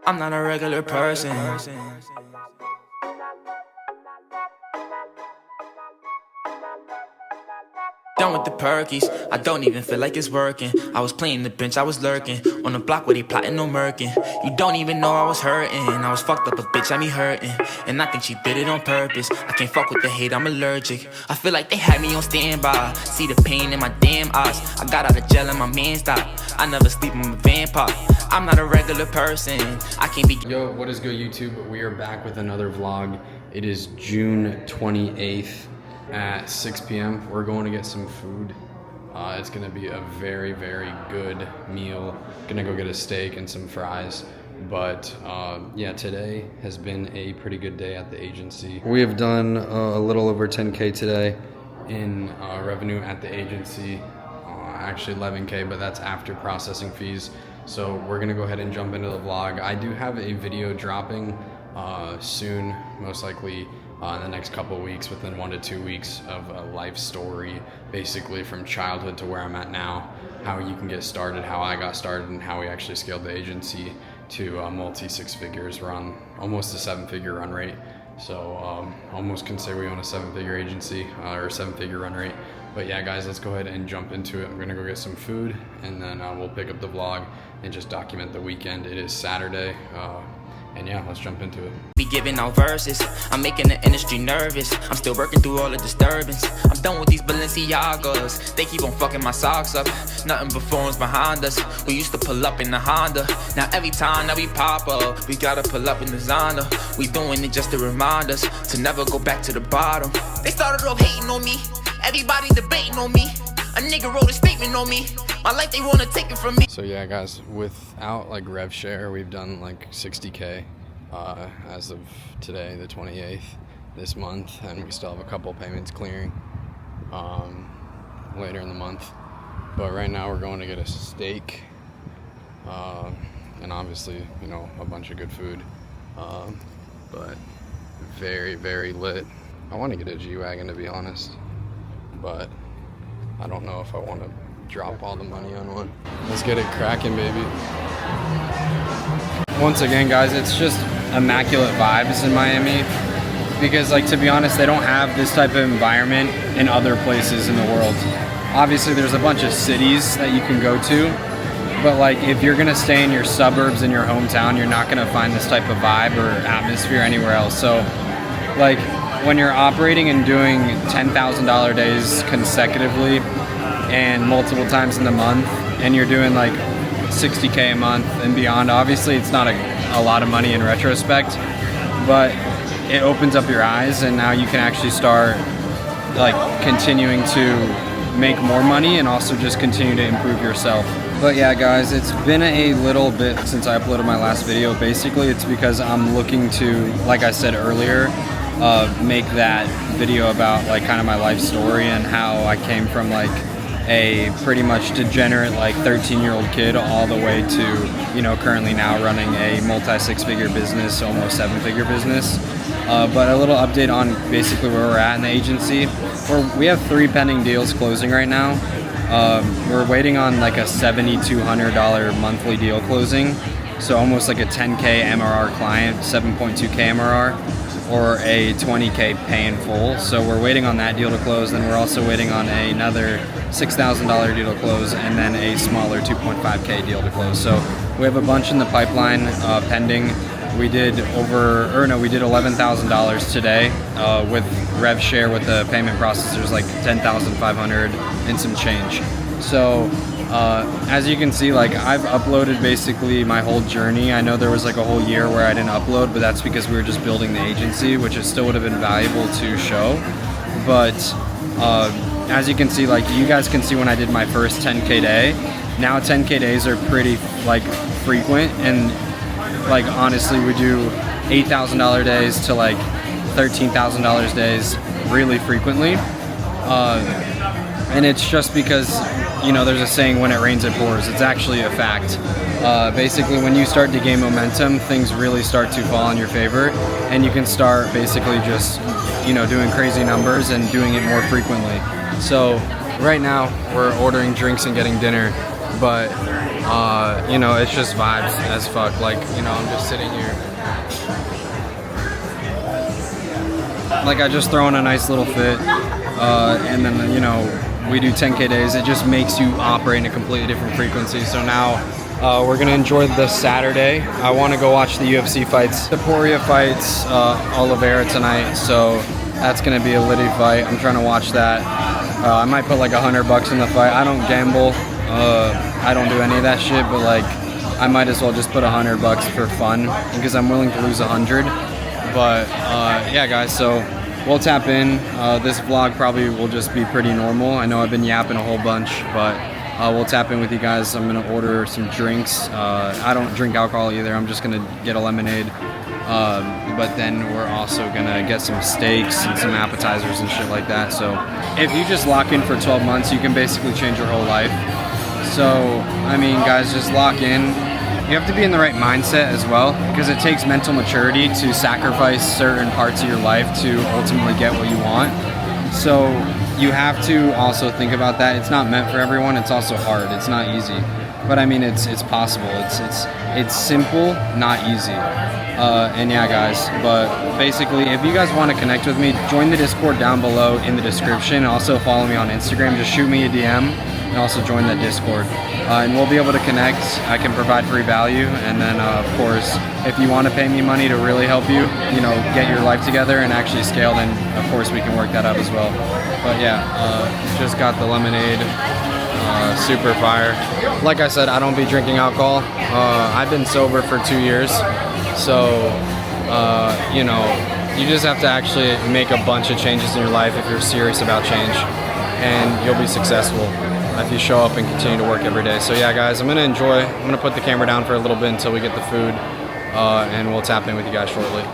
I'm not a regular person. Done with the perkies, I don't even feel like it's working. I was playing the bench, I was lurking on the block where they plotting no murking. You don't even know I was hurting. I was fucked up, a bitch had me hurting, and I think she did it on purpose. I can't fuck with the hate, I'm allergic. I feel like they had me on standby. See the pain in my damn eyes. I got out of jail and my man stopped. I never sleep, I'm a vampire. I'm not a regular person. I can't be. Yo, what is good, YouTube? We are back with another vlog. It is June 28th at 6 p.m. We're going to get some food. It's gonna be a very, very good meal. Gonna go get a steak and some fries. But yeah, today has been a pretty good day at the agency. We have done a little over 10K today in revenue at the agency. Actually 11K, but that's after processing fees. So we're gonna go ahead and jump into the vlog. I do have a video dropping soon, most likely in the next couple of weeks, within 1 to 2 weeks, of a life story, basically from childhood to where I'm at now, how you can get started, how I got started, and how we actually scaled the agency to multi 6 figures. We're on almost a 7-figure run rate. So almost can say we own a 7-figure agency or a 7-figure run rate. But yeah, guys, let's go ahead and jump into it. I'm gonna go get some food, and then we'll pick up the vlog and just document the weekend. It is Saturday, and yeah, let's jump into it. Be giving out verses, I'm making the industry nervous. I'm still working through all the disturbance. I'm done with these Balenciagas, they keep on fucking my socks up. Nothing but phones behind us. We used to pull up in the Honda. Now every time that we pop up, we gotta pull up in the Zonda. We doing it just to remind us to never go back to the bottom. They started off hating on me, everybody debating on me. A nigga wrote a statement on me. My life, they wanna take it from me. So yeah, guys, without like rev share, we've done like 60K as of today, the 28th this month, and we still have a couple payments clearing later in the month. But right now we're going to get a steak and obviously, you know, a bunch of good food, but very, very lit. I want to get a G-Wagon, to be honest, but I don't know if I want to drop all the money on one. Let's get it cracking, baby. Once again, guys, it's just immaculate vibes in Miami, because, like, to be honest, they don't have this type of environment in other places in the world. Obviously, there's a bunch of cities that you can go to, but like, if you're gonna stay in your suburbs in your hometown, you're not gonna find this type of vibe or atmosphere anywhere else. So like, when you're operating and doing $10,000 days consecutively and multiple times in the month, and you're doing like 60K a month and beyond, obviously it's not a lot of money in retrospect, but it opens up your eyes, and now you can actually start like continuing to make more money and also just continue to improve yourself. But yeah, guys, it's been a little bit since I uploaded my last video. Basically, it's because I'm looking to, like I said earlier, make that video about like kind of my life story and how I came from like a pretty much degenerate like 13-year-old kid all the way to, you know, currently now running a multi 6-figure business, almost 7-figure business. But a little update on basically where we're at in the agency. We have 3 pending deals closing right now. We're waiting on like a $7,200 monthly deal closing, so almost like a 10K MRR client, 7.2K MRR, or a 20K pay in full. So we're waiting on that deal to close. Then we're also waiting on another $6,000 deal to close, and then a smaller 2.5K deal to close. So we have a bunch in the pipeline pending. We did $11,000 today with rev share with the payment processors, like 10,500 and some change. So as you can see, like, I've uploaded basically my whole journey. I know there was like a whole year where I didn't upload, but that's because we were just building the agency, which is still would have been valuable to show. But as you can see, like, you guys can see when I did my first 10K day, now 10K days are pretty like frequent, and like honestly we do $8,000 days to like $13,000 days really frequently, and it's just because, you know, there's a saying, when it rains it pours. It's actually a fact. Basically, when you start to gain momentum, things really start to fall in your favor, and you can start basically just, you know, doing crazy numbers and doing it more frequently. So right now we're ordering drinks and getting dinner. but you know, it's just vibes as fuck. Like, you know, I'm just sitting here. Like, I just throw in a nice little fit, and then, you know, we do 10K days. It just makes you operate in a completely different frequency. So now we're gonna enjoy the Saturday. I want to go watch the UFC fights. The Poirier fights Oliveira tonight, so that's gonna be a litty fight. I'm trying to watch that. I might put like $100 in the fight. I don't gamble. I don't do any of that shit, but like, I might as well just put $100 for fun because I'm willing to lose 100. But yeah, guys, so we'll tap in. This vlog probably will just be pretty normal. I know I've been yapping a whole bunch, but we'll tap in with you guys. I'm gonna order some drinks. I don't drink alcohol either. I'm just gonna get a lemonade. But then we're also gonna get some steaks and some appetizers and shit like that. So if you just lock in for 12 months, you can basically change your whole life. So, I mean, guys, just lock in. You have to be in the right mindset as well, because it takes mental maturity to sacrifice certain parts of your life to ultimately get what you want. So you have to also think about that. It's not meant for everyone. It's also hard. It's not easy. But I mean, it's possible. It's simple, not easy. And yeah, guys, but basically, if you guys want to connect with me, join the Discord down below in the description. Also follow me on Instagram. Just shoot me a DM and also join that Discord. And we'll be able to connect. I can provide free value. And then, of course, if you want to pay me money to really help you, you know, get your life together and actually scale, then of course we can work that up as well. But yeah, just got the lemonade. Super fire. Like I said, I don't be drinking alcohol. I've been sober for 2 years. So, you know, you just have to actually make a bunch of changes in your life if you're serious about change. And you'll be successful if you show up and continue to work every day. So yeah, guys, I'm going to put the camera down for a little bit until we get the food. And we'll tap in with you guys shortly.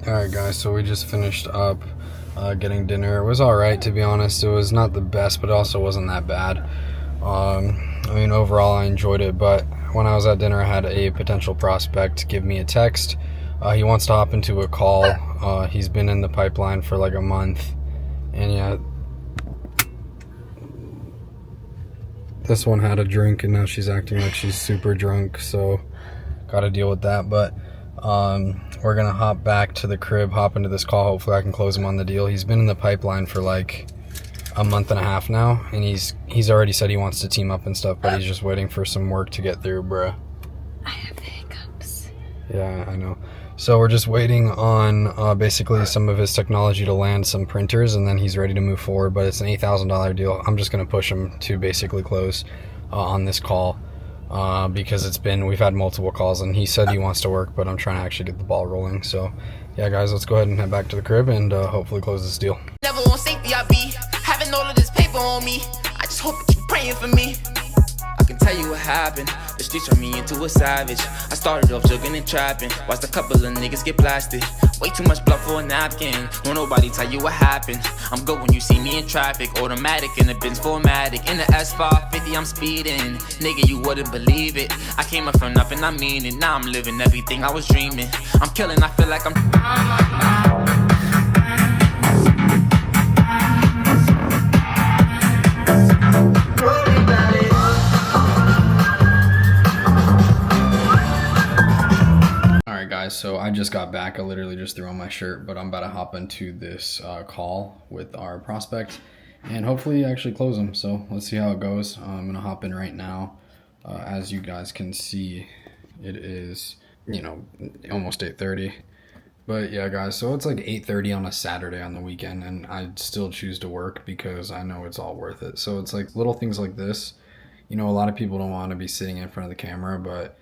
Alright guys, so we just finished up getting dinner. It was alright, to be honest. It was not the best, but it also wasn't that bad. I mean, overall I enjoyed it, but when I was at dinner I had a potential prospect give me a text. He wants to hop into a call. He's been in the pipeline for like a month, and yeah, this one had a drink and now she's acting like she's super drunk, so gotta deal with that. But we're gonna hop back to the crib, hop into this call. Hopefully I can close him on the deal. He's been in the pipeline for like a month and a half now, and he's already said he wants to team up and stuff, but he's just waiting for some work to get through, bruh. I have the hiccups. Yeah, I know. So we're just waiting on basically some of his technology to land, some printers, and then he's ready to move forward. But it's an $8,000 deal. I'm just gonna push him to basically close on this call. Because we've had multiple calls, and he said he wants to work, but I'm trying to actually get the ball rolling. So yeah, guys, let's go ahead and head back to the crib and hopefully close this deal. Never on safety, I be having all of this paper on me. I just hope that you're praying for me. I can tell you what happened. The streets turned me into a savage. I started off jugging and trapping, watched a couple of niggas get blasted. Way too much blood for a napkin. Don't nobody tell you what happened. I'm good when you see me in traffic. Automatic in the Benz 4matic. In the S550 I'm speeding. Nigga, you wouldn't believe it. I came up from nothing, I mean it. Now I'm living everything I was dreaming. I'm killing, I feel like I'm So I just got back. I literally just threw on my shirt, but I'm about to hop into this call with our prospect and hopefully actually close him. So let's see how it goes. I'm gonna hop in right now. As you guys can see, it is, you know, almost 8:30. But yeah, guys, so it's like 8:30 on a Saturday on the weekend, and I still choose to work because I know it's all worth it. So it's like little things like this. You know, a lot of people don't want to be sitting in front of the camera, but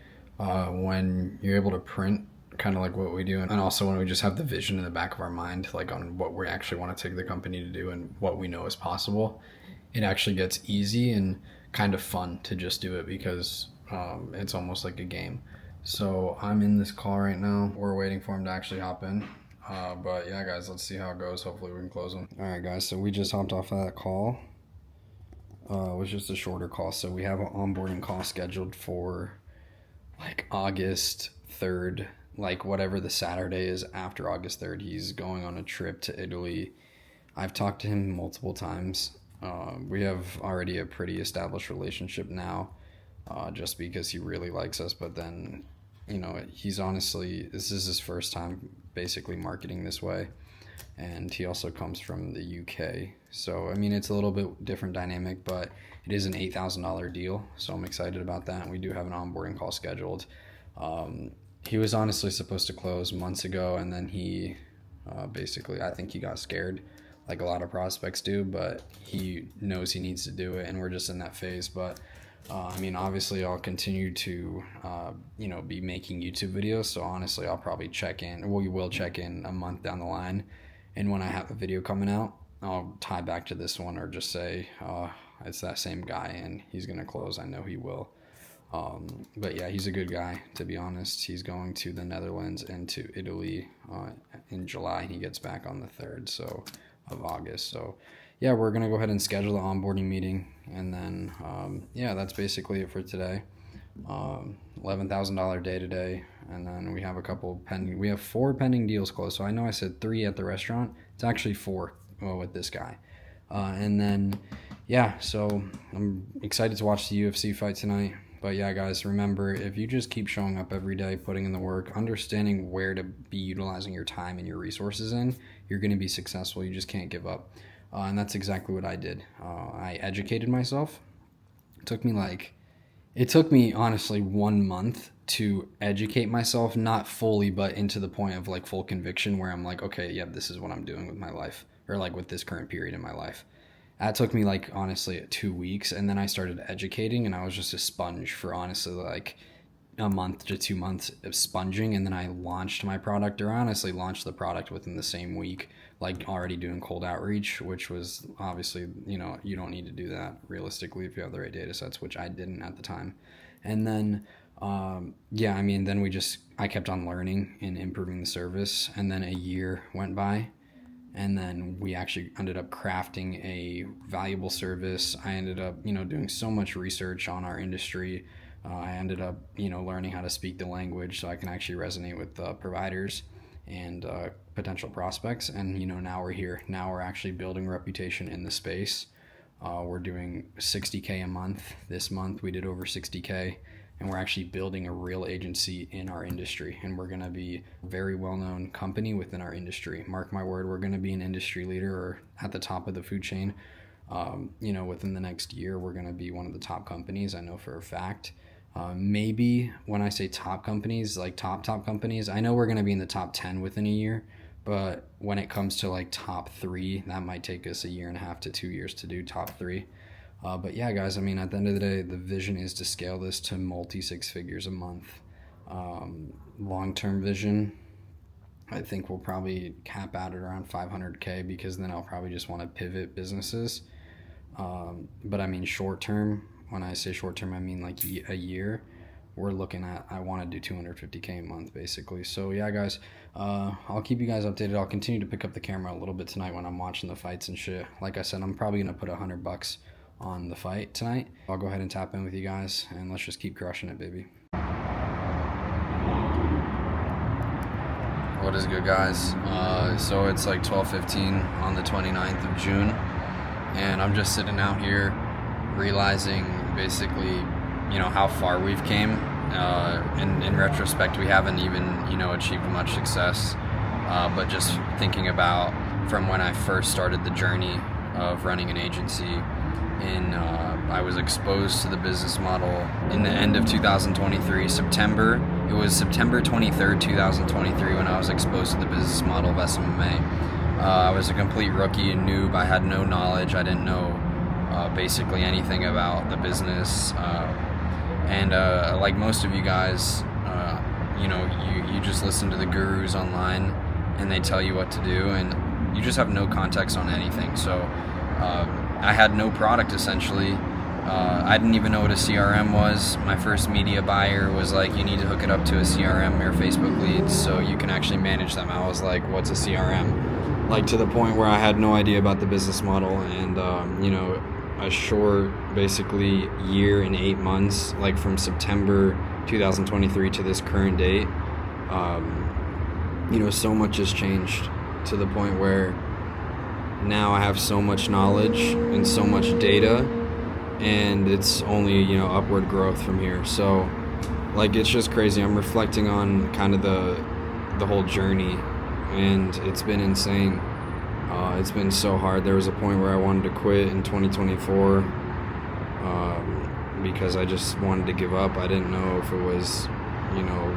when you're able to print kind of like what we do, and also when we just have the vision in the back of our mind, like on what we actually want to take the company to do and what we know is possible, it actually gets easy and kind of fun to just do it because it's almost like a game. So I'm in this call right now. We're waiting for him to actually hop in. But yeah, guys, let's see how it goes. Hopefully we can close him. All right, guys, so we just hopped off of that call. It was just a shorter call. So we have an onboarding call scheduled for like August 3rd like whatever the Saturday is after August 3rd, he's going on a trip to Italy. I've talked to him multiple times. We have already a pretty established relationship now, just because he really likes us. But then, he's honestly, this is his first time basically marketing this way. And he also comes from the UK. So, I mean, it's a little bit different dynamic, but it is an $8,000 deal. So I'm excited about that. We do have an onboarding call scheduled. He was honestly supposed to close months ago, and then he basically, I think he got scared, like a lot of prospects do, but he knows he needs to do it, and we're just in that phase. But I mean, obviously I'll continue to be making YouTube videos, so honestly I'll probably check in, we will check in a month down the line, and when I have a video coming out, I'll tie back to this one or just say it's that same guy and he's gonna close. I know he will. But yeah, he's a good guy, to be honest. He's going to the Netherlands and to Italy in July. He gets back on the 3rd of August. So yeah, we're going to go ahead and schedule the onboarding meeting. And then, that's basically it for today. $11,000 day today. And then we have we have 4 pending deals closed. So I know I said 3 at the restaurant. It's actually 4 with this guy. And then, so I'm excited to watch the UFC fight tonight. But yeah, guys, remember, if you just keep showing up every day, putting in the work, understanding where to be utilizing your time and your resources in, you're going to be successful. You just can't give up. And that's exactly what I did. I educated myself. It took me honestly 1 month to educate myself, not fully, but into the point of like full conviction where I'm like, okay, yeah, this is what I'm doing with my life, or like with this current period in my life. That took me like honestly 2 weeks, and then I started educating, and I was just a sponge for honestly like a month to 2 months of sponging, and then I launched my product, or honestly launched the product within the same week, like already doing cold outreach, which was obviously, you don't need to do that realistically if you have the right data sets, which I didn't at the time. And then then I kept on learning and improving the service, and then a year went by. And then we actually ended up crafting a valuable service. I ended up, doing so much research on our industry. I ended up, learning how to speak the language so I can actually resonate with providers and potential prospects. And, now we're here. Now we're actually building reputation in the space. We're doing $60K a month. This month we did over $60K. And we're actually building a real agency in our industry, and we're going to be a very well-known company within our industry. Mark my word, we're going to be an industry leader or at the top of the food chain. Within the next year, we're going to be one of the top companies. I know for a fact. Maybe when I say top companies, like top companies, I know we're going to be in the top 10 within a year, but when it comes to like top 3, that might take us 1.5 to 2 years to do top 3. But yeah, guys, I mean, at the end of the day, the vision is to scale this to multi-6 figures a month. Long-term vision, I think we'll probably cap out at around 500K, because then I'll probably just want to pivot businesses. But I mean, short-term, when I say short-term, I mean like a year. We're looking at, I want to do 250K a month, basically. So yeah, guys, I'll keep you guys updated. I'll continue to pick up the camera a little bit tonight when I'm watching the fights and shit. Like I said, I'm probably going to put $100 on the fight tonight. I'll go ahead and tap in with you guys, and let's just keep crushing it, baby. What is good, guys? So it's like 12:15 on the 29th of June, and I'm just sitting out here realizing basically, how far we've came. In retrospect, we haven't even, achieved much success, but just thinking about from when I first started the journey of running an agency, I was exposed to the business model in the end of 2023, September. It was September 23rd, 2023 when I was exposed to the business model of SMMA. I was a complete rookie and noob. I had no knowledge. I didn't know basically anything about the business. Like most of you guys, you just listen to the gurus online and they tell you what to do, and you just have no context on anything. So I had no product essentially. I didn't even know what a CRM was. My first media buyer was like, you need to hook it up to a CRM or Facebook leads so you can actually manage them. I was like, what's a CRM? Like, to the point where I had no idea about the business model, and a short basically year and 8 months, like from September 2023 to this current date, So much has changed to the point where now I have so much knowledge and so much data, and it's only, upward growth from here. So, it's just crazy. I'm reflecting on kind of the whole journey, and it's been insane. It's been so hard. There was a point where I wanted to quit in 2024 because I just wanted to give up. I didn't know if it was,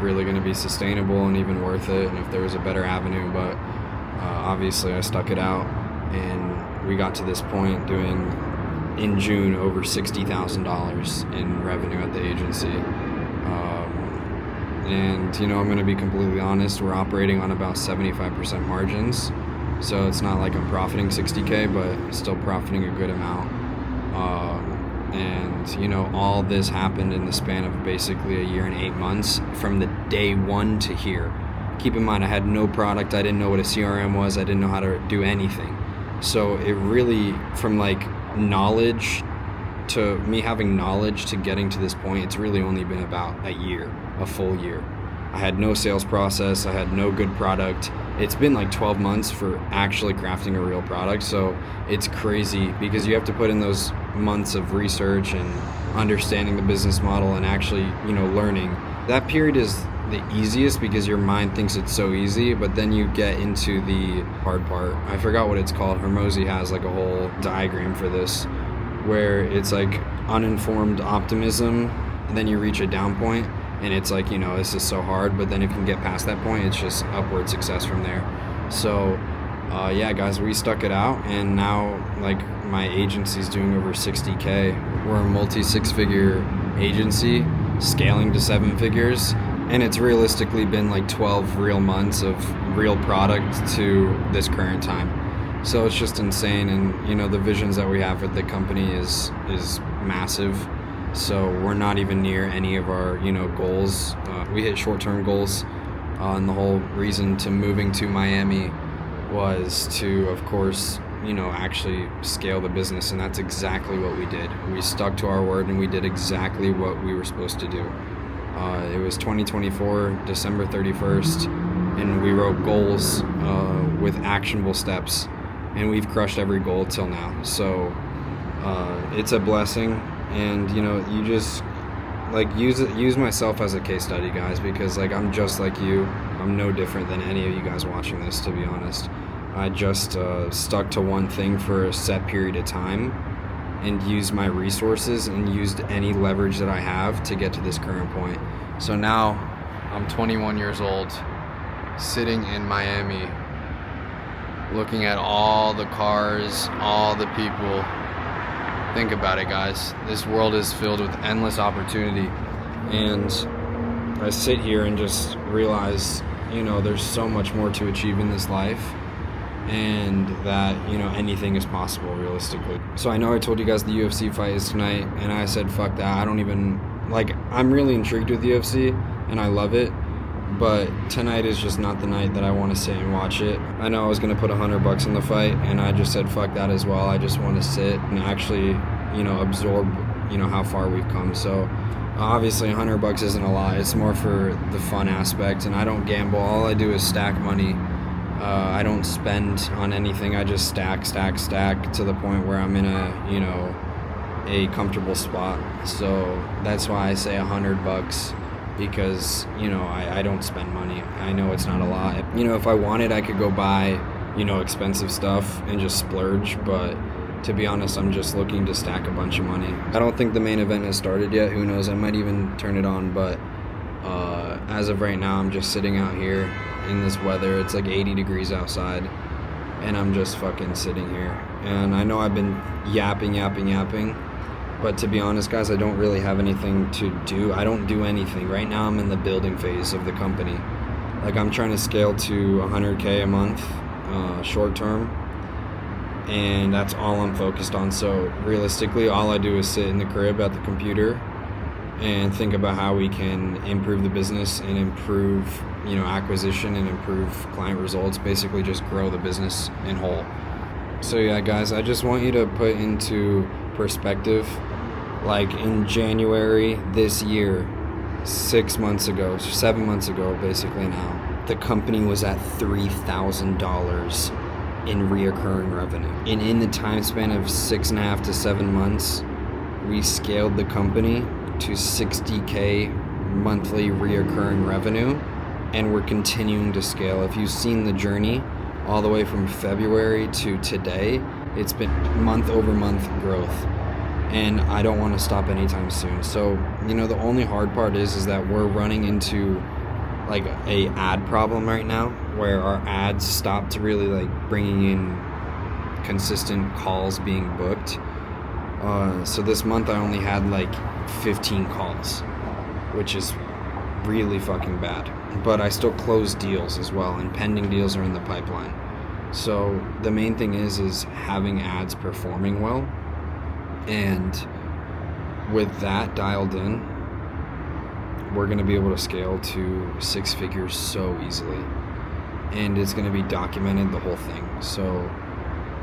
really going to be sustainable and even worth it, and if there was a better avenue, but obviously I stuck it out, and we got to this point doing, in June, over $60,000 in revenue at the agency. And I'm going to be completely honest, we're operating on about 75% margins, so it's not like I'm profiting 60K, but still profiting a good amount. All this happened in the span of basically a year and 8 months from the day one to here. Keep in mind, I had no product, I didn't know what a CRM was, I didn't know how to do anything. So it really, from knowledge to me having knowledge to getting to this point, it's really only been about a full year. I had no sales process, I had no good product. It's been 12 months for actually crafting a real product, so it's crazy because you have to put in those months of research and understanding the business model and actually, learning. That period is the easiest because your mind thinks it's so easy, but then you get into the hard part. I forgot what it's called. Hormozi has a whole diagram for this, where it's uninformed optimism, and then you reach a down point, and it's this is so hard, but then if you can get past that point, it's just upward success from there. So guys, we stuck it out, and now my agency's doing over 60K. We're a multi-6-figure agency scaling to 7 figures, and it's realistically been 12 real months of real product to this current time. So it's just insane, and the visions that we have for the company is massive. So we're not even near any of our goals. We hit short-term goals, and the whole reason to moving to Miami was to, of course, actually scale the business, and that's exactly what we did. We stuck to our word, and we did exactly what we were supposed to do. It was 2024, December 31st, and we wrote goals with actionable steps, and we've crushed every goal till now. So it's a blessing, and you just use myself as a case study, guys, because I'm just like you. I'm no different than any of you guys watching this, to be honest. I just stuck to one thing for a set period of time and used my resources and used any leverage that I have to get to this current point. So now I'm 21 years old, sitting in Miami, looking at all the cars, all the people. Think about it, guys. This world is filled with endless opportunity, and I sit here and just realize, there's so much more to achieve in this life, and that, anything is possible realistically. So I know I told you guys the UFC fight is tonight, and I said, fuck that. I don't even, I'm really intrigued with the UFC, and I love it, but tonight is just not the night that I want to sit and watch it. I know I was going to put $100 in the fight, and I just said, fuck that as well. I just want to sit and actually, absorb, how far we've come. So obviously $100 isn't a lot. It's more for the fun aspect, and I don't gamble. All I do is stack money. I don't spend on anything. I just stack to the point where I'm in a comfortable spot. So that's why I say $100, because I don't spend money. I know it's not a lot. If I wanted, I could go buy expensive stuff and just splurge, but to be honest, I'm just looking to stack a bunch of money. I don't think the main event has started yet. Who knows, I might even turn it on, but as of right now, I'm just sitting out here in this weather. It's 80 degrees outside, and I'm just fucking sitting here. And I know I've been yapping, but to be honest, guys, I don't really have anything to do. I don't do anything. Right now, I'm in the building phase of the company. I'm trying to scale to 100K a month, short term, and that's all I'm focused on. So realistically, all I do is sit in the crib at the computer and think about how we can improve the business and improve, acquisition and improve client results, basically just grow the business in whole. So yeah, guys, I just want you to put into perspective, in January this year, 6 months ago, 7 months ago, basically now, the company was at $3,000 in reoccurring revenue. And in the time span of 6.5 to 7 months, we scaled the company to $60K monthly reoccurring revenue, and we're continuing to scale. If you've seen the journey all the way from February to today, it's been month over month growth, and I don't want to stop anytime soon. So, the only hard part is that we're running into like a ad problem right now, where our ads stopped really like bringing in consistent calls being booked. So this month I only had like 15 calls, which is really fucking bad. But I still closed deals as well, and pending deals are in the pipeline. So the main thing is having ads performing well, and with that dialed in, we're going to be able to scale to 6 figures so easily, and it's going to be documented, the whole thing. So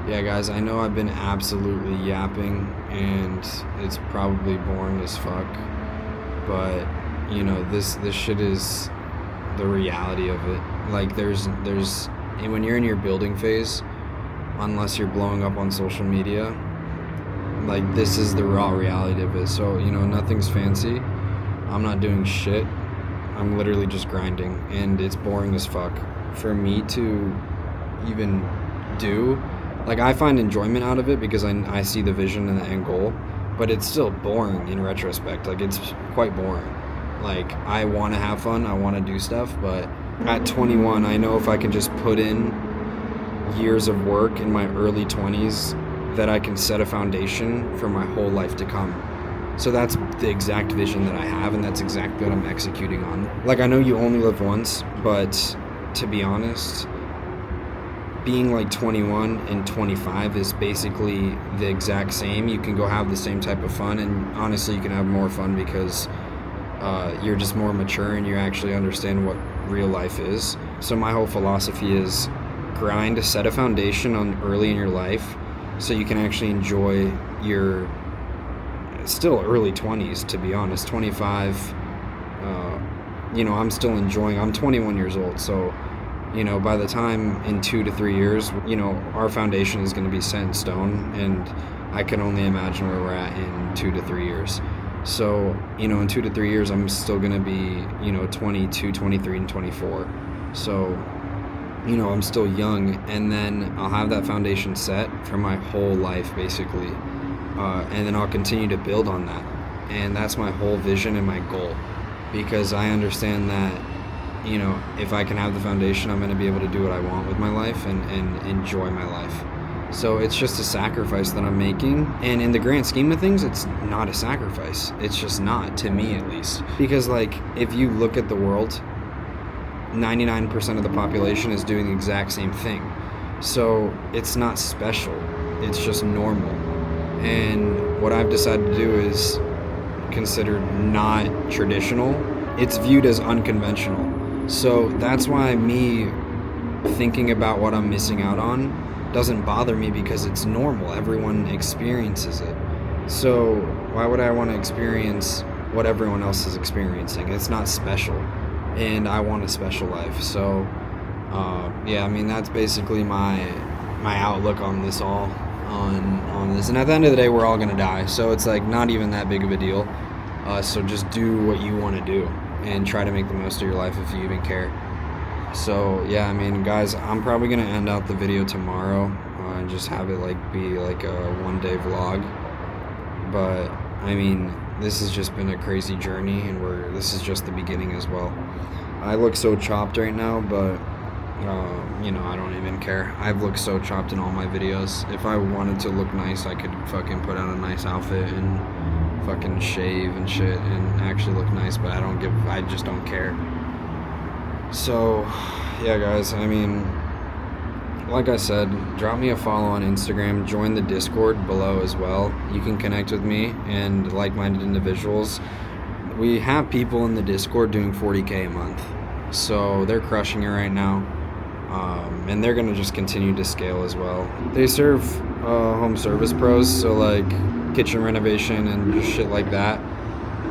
yeah, guys, I know I've been absolutely yapping, and it's probably boring as fuck, but this shit is the reality of it. Like there's when you're in your building phase, unless you're blowing up on social media, like this is the raw reality of it. So nothing's fancy. I'm not doing shit. I'm literally just grinding, and it's boring as fuck for me to even do. Like, I find enjoyment out of it because I see the vision and the end goal, but it's still boring in retrospect. Like, it's quite boring. Like, I want to have fun, I want to do stuff, but at 21, I know if I can just put in years of work in my early 20s, that I can set a foundation for my whole life to come. So that's the exact vision that I have, and that's exactly what I'm executing on. Like, I know you only live once, but to be honest, being like 21 and 25 is basically the exact same. You can go have the same type of fun, and honestly, you can have more fun because you're just more mature and you actually understand what real life is. So my whole philosophy is grind to set a foundation on early in your life so you can actually enjoy your still early 20s, to be honest. 25, I'm still enjoying. I'm 21 years old, so by the time in 2 to 3 years, our foundation is going to be set in stone, and I can only imagine where we're at in 2 to 3 years. So, in 2 to 3 years, I'm still going to be, 22, 23, and 24. So, I'm still young, and then I'll have that foundation set for my whole life, basically. And then I'll continue to build on that. And that's my whole vision and my goal, because I understand that, if I can have the foundation, I'm going to be able to do what I want with my life and enjoy my life. So it's just a sacrifice that I'm making. And in the grand scheme of things, it's not a sacrifice. It's just not, to me at least. Because, like, if you look at the world, 99% of the population is doing the exact same thing. So it's not special. It's just normal. And what I've decided to do is considered not traditional. It's viewed as unconventional. So that's why me thinking about what I'm missing out on doesn't bother me, because it's normal. Everyone experiences it. So why would I want to experience what everyone else is experiencing? It's not special, and I want a special life. So that's basically my outlook on this all. On this, and at the end of the day, we're all gonna die, so it's like not even that big of a deal. So just do what you want to do and try to make the most of your life if you even care. So yeah, guys, I'm probably gonna end out the video tomorrow and just have it be like a one-day vlog. But this has just been a crazy journey, and this is just the beginning as well. I look so chopped right now, but I don't even care. I've looked so chopped in all my videos. If I wanted to look nice, I could fucking put on a nice outfit and fucking shave and shit and actually look nice, but I just don't care. So, yeah, guys, like I said, drop me a follow on Instagram, join the Discord below as well. You can connect with me and like-minded individuals. We have people in the Discord doing 40K a month, so they're crushing it right now. And they're gonna just continue to scale as well. They serve home service pros, so like kitchen renovation and just shit like that.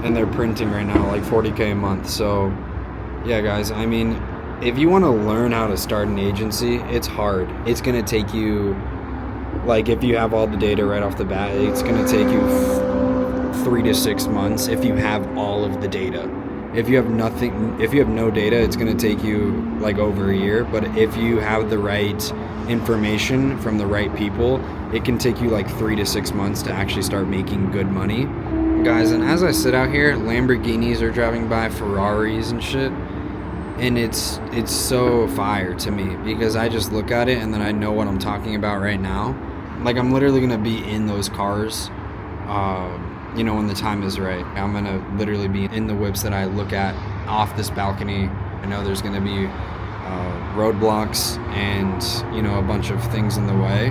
and they're printing right now like 40K a month. So yeah, guys, I mean, if you want to learn how to start an agency, it's hard. It's going to take you, like, if you have all the data right off the bat, it's going to take you 3 to 6 months if you have all of the data. If you have nothing, if you have no data, it's going to take you like over a year. But if you have the right information from the right people, it can take you like 3 to 6 months to actually start making good money. Guys, and as I sit out here, Lamborghinis are driving by, Ferraris and shit. And it's so fire to me because I just look at it and then I know what I'm talking about right now. Like, I'm literally going to be in those cars, you know, when the time is right. I'm going to literally be in the whips that I look at off this balcony. I know there's going to be roadblocks and, you know, a bunch of things in the way.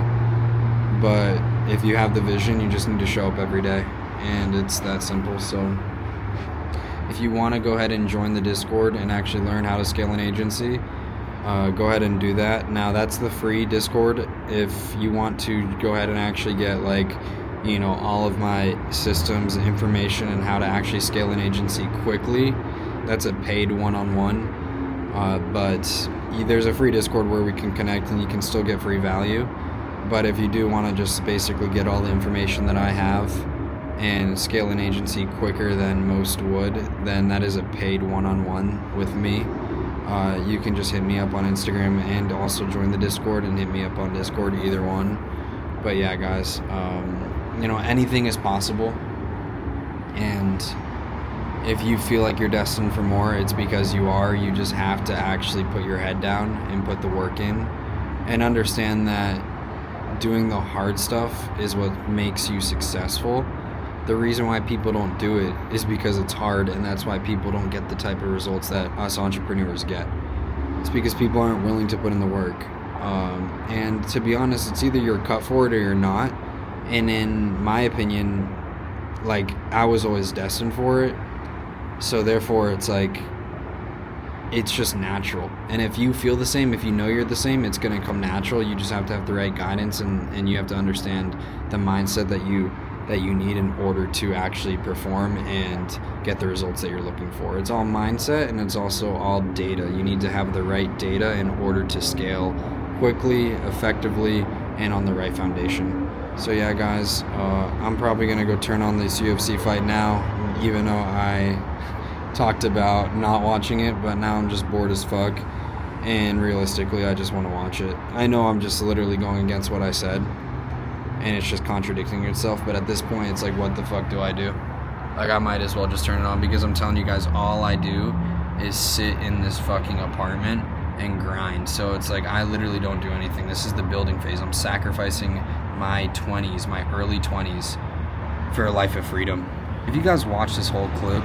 But if you have the vision, you just need to show up every day. And it's that simple. So if you want to go ahead and join the Discord and actually learn how to scale an agency, go ahead and do that. Now, that's the free Discord. If you want to go ahead and actually get, like, you know, all of my systems, information, and how to actually scale an agency quickly, that's a paid one-on-one. But there's a free Discord where we can connect and you can still get free value. But if you do want to just basically get all the information that I have and scale an agency quicker than most would, then that is a paid one-on-one with me. You can just hit me up on Instagram and also join the Discord and hit me up on Discord, either one. But yeah, guys, you know, anything is possible. And if you feel like you're destined for more, it's because you are. You just have to actually put your head down and put the work in and understand that doing the hard stuff is what makes you successful. The reason why people don't do it is because it's hard, and that's why people don't get the type of results that us entrepreneurs get. It's because people aren't willing to put in the work. And to be honest, it's either you're cut for it or you're not. And in my opinion, like, I was always destined for it. So therefore, it's like, it's just natural. And if you feel the same, if you know you're the same, it's going to come natural. You just have to have the right guidance, and you have to understand the mindset that you need in order to actually perform and get the results that you're looking for. It's all mindset, and it's also all data. You need to have the right data in order to scale quickly, effectively, and on the right foundation. So yeah, guys, I'm probably going to go turn on this UFC fight now, even though I talked about not watching it, but now I'm just bored as fuck, and realistically, I just want to watch it. I know I'm just literally going against what I said, and it's just contradicting itself, but at this point, it's like, what the fuck do I do? Like, I might as well just turn it on, because I'm telling you guys, all I do is sit in this fucking apartment and grind. So it's like, I literally don't do anything. This is the building phase. I'm sacrificing my 20s, my early 20s, for a life of freedom. If you guys watch this whole clip,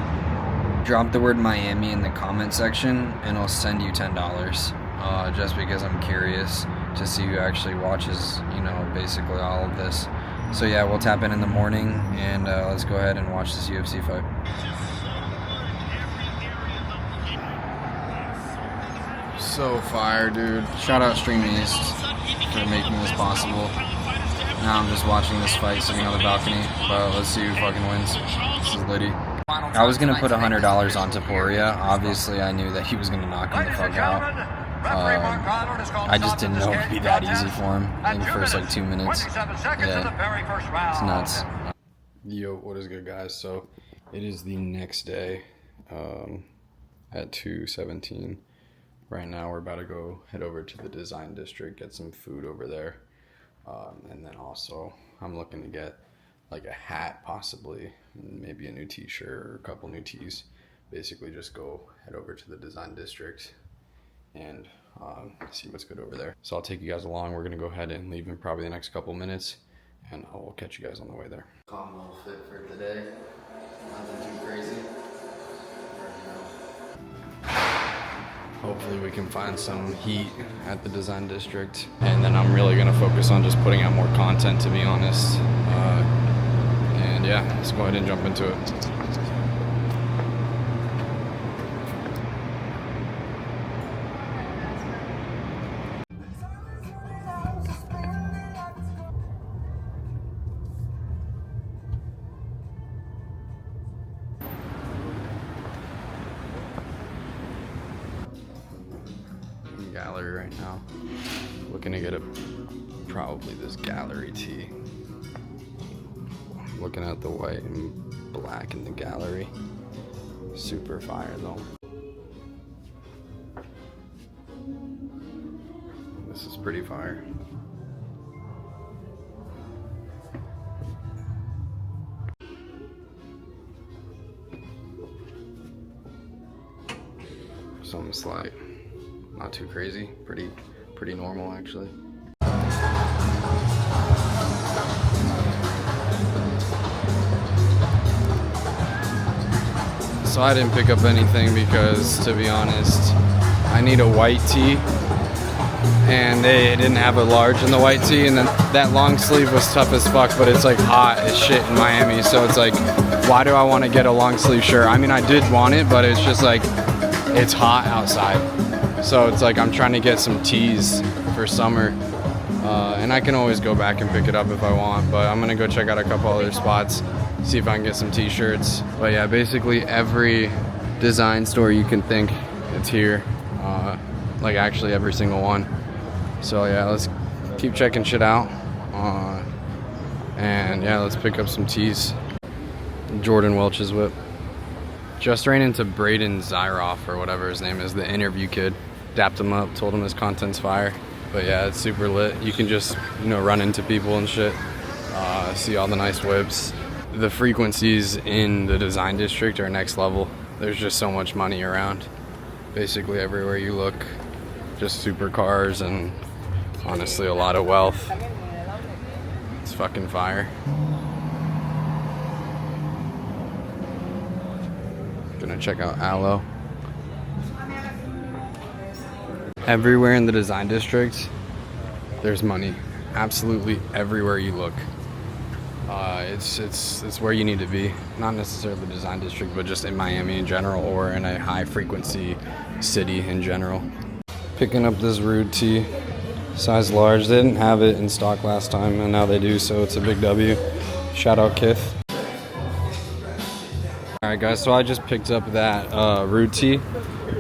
drop the word Miami in the comment section, and I'll send you $10, just because I'm curious to see who actually watches, you know, basically all of this. So yeah, we'll tap in the morning, and let's go ahead and watch this UFC fight. So fire, dude. Shout out Stream East for making this possible. Now I'm just watching this fight sitting on the balcony, but let's see who fucking wins. This is Liddy. I was going to put $100 on Topuria. Obviously, I knew that he was going to knock him the fuck out. I just didn't know it would be that easy for him in the first like 2 minutes. Yeah, it's nuts. Yo, what is good, guys? So it is the next day at 2:17. Right now we're about to go head over to the Design District, get some food over there. And then also I'm looking to get like a hat, possibly, maybe a new t-shirt or a couple new tees. Basically just go head over to the Design District and see what's good over there. So I'll take you guys along. We're gonna go ahead and leave in probably the next couple minutes, and I will catch you guys on the way there. Calm little fit for today. Nothing too crazy. Hopefully we can find some heat at the Design District, and then I'm really gonna focus on just putting out more content, to be honest. And yeah, let's go ahead and jump into it. gallery right now. Looking to get probably this gallery tee. Looking at the white and black in the gallery. Super fire though. This is pretty fire. Something slight, not too crazy, pretty normal actually. So I didn't pick up anything because, to be honest, I need a white tee, and they didn't have a large in the white tee, and then that long sleeve was tough as fuck, but it's like hot as shit in Miami, so it's like, why do I want to get a long sleeve shirt? I mean, I did want it, but it's just like, it's hot outside, so it's like I'm trying to get some tees for summer, and I can always go back and pick it up if I want, but I'm gonna go check out a couple other spots, see if I can get some t-shirts. But yeah, basically every design store you can think, it's here, like actually every single one. So yeah, let's keep checking shit out, and yeah, let's pick up some tees. Jordan Welch's whip. Just ran into Braden Zyroff or whatever his name is, the interview kid. Dapped him up, told him his content's fire. But yeah, it's super lit. You can just, you know, run into people and shit. See all the nice whips. The frequencies in the design district are next level. There's just so much money around. Basically everywhere you look, just supercars and honestly a lot of wealth. It's fucking fire. Gonna check out Aloe. Everywhere in the design district, there's money. Absolutely everywhere you look. It's where you need to be. Not necessarily the design district, but just in Miami in general, or in a high frequency city in general. Picking up this Rude tee, size large. They didn't have it in stock last time, and now they do, so it's a big W. Shout out Kith. Alright guys, so I just picked up that Rude tee,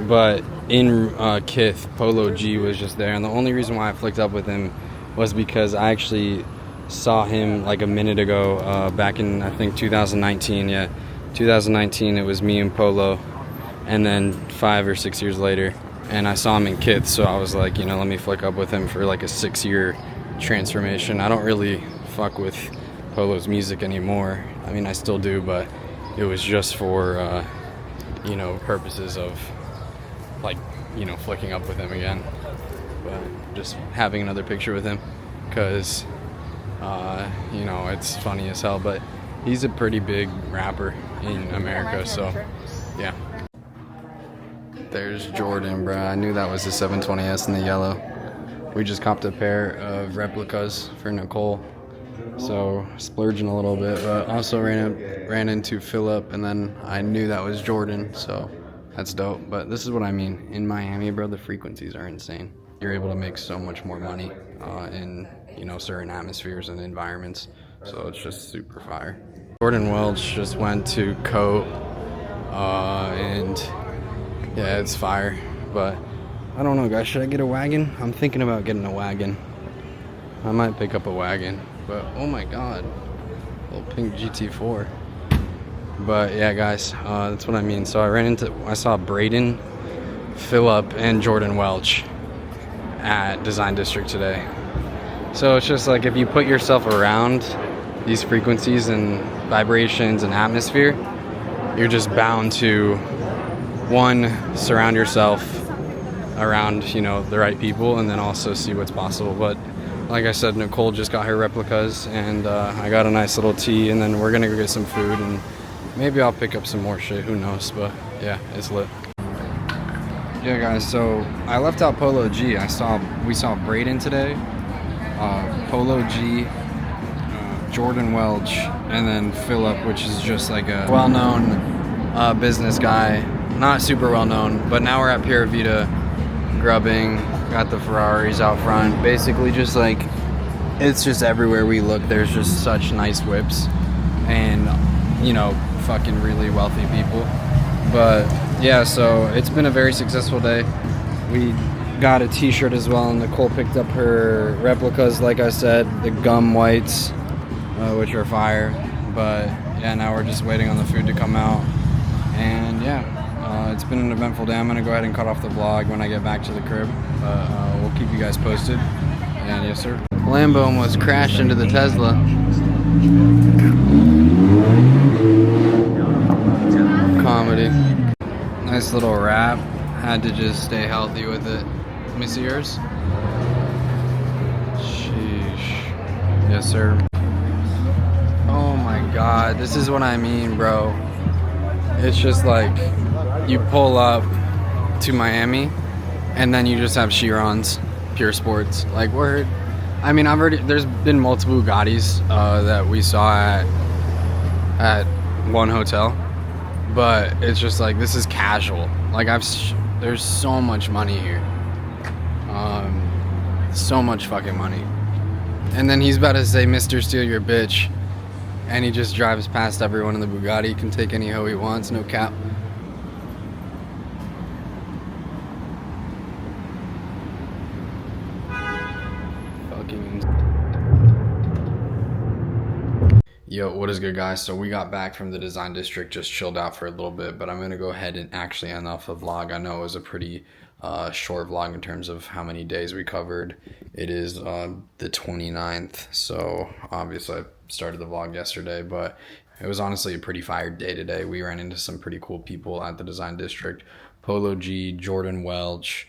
but in Kith, Polo G was just there, and the only reason why I flicked up with him was because I actually saw him like a minute ago, back in I think 2019. Yeah, 2019. It was me and Polo, and then 5 or 6 years later, and I saw him in Kith, so I was like, you know, let me flick up with him for like a 6-year transformation. I don't really fuck with Polo's music anymore. I mean, I still do, but it was just for you know, purposes of like, you know, flicking up with him again, but just having another picture with him, because you know, it's funny as hell, but he's a pretty big rapper in America, so yeah. There's Jordan, bro. I knew that was the 720S in the yellow. We just copped a pair of replicas for Nicole, so splurging a little bit, but also ran into Philip, and then I knew that was Jordan, so that's dope. But this is what I mean. In Miami, bro, the frequencies are insane. You're able to make so much more money in, you know, certain atmospheres and environments, so it's just super fire. Jordan Welch just went to Coat, and yeah, it's fire. But I don't know, guys, should I get a wagon? I'm thinking about getting a wagon. I might pick up a wagon, but oh my god, little pink GT4. But yeah, guys, that's what I mean. So I saw Braden, Philip, and Jordan Welch at Design District today. So it's just like, if you put yourself around these frequencies and vibrations and atmosphere, you're just bound to, one, surround yourself around, you know, the right people, and then also see what's possible. But like I said, Nicole just got her replicas, and I got a nice little tea, and then we're gonna go get some food, and maybe I'll pick up some more shit, who knows, but yeah, it's lit. Yeah guys, so I left out Polo G. We saw Braden today, Polo G, Jordan Welch, and then Philip, which is just like a well-known business guy. Not super well-known, but now we're at Pura Vida, grubbing, got the Ferraris out front. Basically just like, it's just everywhere we look, there's just such nice whips, and, you know, fucking really wealthy people. But yeah, so it's been a very successful day. We got a t-shirt as well, and Nicole picked up her replicas, like I said, the gum whites, which are fire. But yeah, now we're just waiting on the food to come out. And yeah, it's been an eventful day. I'm gonna go ahead and cut off the vlog when I get back to the crib, but we'll keep you guys posted. And yes sir, Lambo almost crashed into the Tesla. Comedy. Nice little wrap. Had to just stay healthy with it. Let me see yours. Sheesh. Yes sir. Oh my god, this is what I mean, bro. It's just like you pull up to Miami and then you just have Chiron's Pure Sports. Like, word. I mean, there's been multiple Bugattis that we saw at one hotel, but it's just like, this is casual. Like, there's so much money here. So much fucking money. And then he's about to say, Mr. Steal Your Bitch. And he just drives past everyone in the Bugatti. He can take any hoe he wants, no cap. Fucking. Yo, what is good, guys? So we got back from the design district, just chilled out for a little bit, but I'm gonna go ahead and actually end off the vlog. I know it was a pretty short vlog in terms of how many days we covered. It is the 29th, so obviously I started the vlog yesterday, but it was honestly a pretty fired day today. We ran into some pretty cool people at the design district. Polo G, Jordan Welch,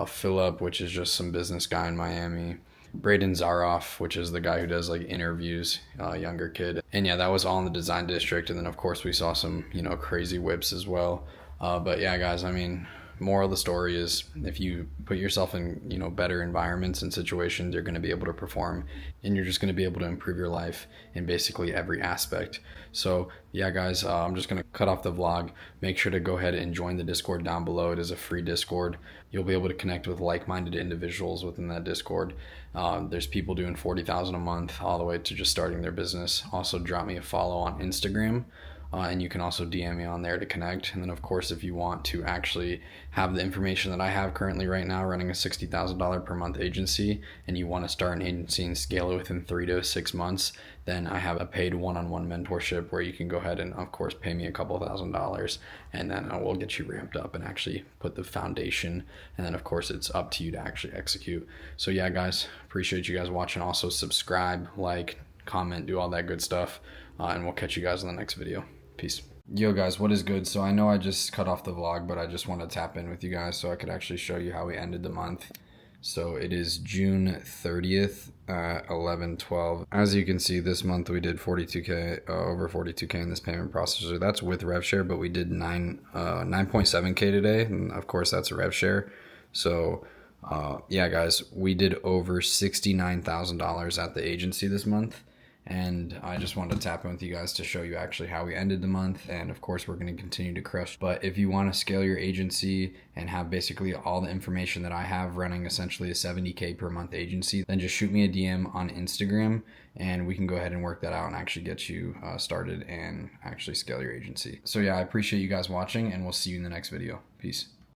Philip, which is just some business guy in Miami, Braden Zaroff, which is the guy who does like interviews, younger kid. And yeah, that was all in the design district. And then of course we saw some, crazy whips as well. But yeah, guys, I mean, moral of the story is if you put yourself in, better environments and situations, you're going to be able to perform, and you're just going to be able to improve your life in basically every aspect. So yeah, guys, I'm just going to cut off the vlog. Make sure to go ahead and join the Discord down below. It is a free Discord. You'll be able to connect with like-minded individuals within that Discord. There's people doing 40,000 a month all the way to just starting their business. Also drop me a follow on Instagram. And you can also DM me on there to connect. And then of course, if you want to actually have the information that I have currently right now, running a $60,000 per month agency, and you want to start an agency and scale it within 3 to 6 months, then I have a paid one-on-one mentorship where you can go ahead and of course pay me a couple $1,000s, and then I will get you ramped up and actually put the foundation. And then of course it's up to you to actually execute. So yeah, guys, appreciate you guys watching. Also subscribe, like, comment, do all that good stuff. And we'll catch you guys in the next video. Peace. Yo guys, what is good? So I know I just cut off the vlog, but I just want to tap in with you guys so I could actually show you how we ended the month. So it is June 30th at 11:12. As you can see, this month we did 42K, over 42K in this payment processor. That's with RevShare, but we did 9.7K today, and of course that's a RevShare. So yeah, guys, we did over $69,000 at the agency this month. And I just wanted to tap in with you guys to show you actually how we ended the month. And of course, we're going to continue to crush. But if you want to scale your agency and have basically all the information that I have running essentially a 70K per month agency, then just shoot me a DM on Instagram and we can go ahead and work that out and actually get you started and actually scale your agency. So yeah, I appreciate you guys watching, and we'll see you in the next video. Peace.